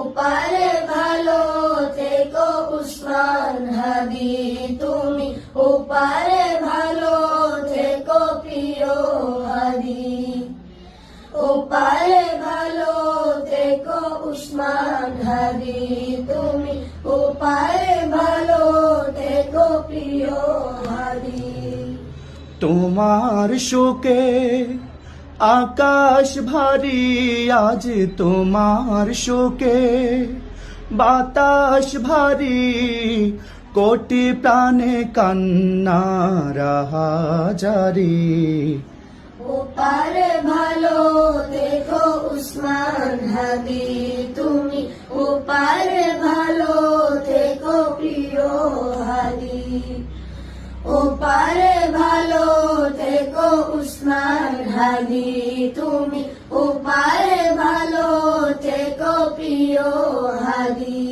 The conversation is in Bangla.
ওপারে ভালো থেকো উসমান হাদি তুমি, ওপারে ভালো থেকো প্রিয় হাদি। ওপারে ভালো থেকো উসমান হাদি তুমি, ওপারে ভালো থেকো প্রিয় হাদি। তোমার শোকে আকাশ ভারী, আজ তোমার শোকে বাতাস ভারী, কোটি প্রাণে কান্নার হাজারি। ওপারে ভালো দেখো উসমান হাদি তুমি, ওপারে ভালো দেখো প্রিয় হাদি। ওপারে ভালো দেখো উসমান হাদি তুমি, ওপারে ভালো দেখো প্রিয় হাদি।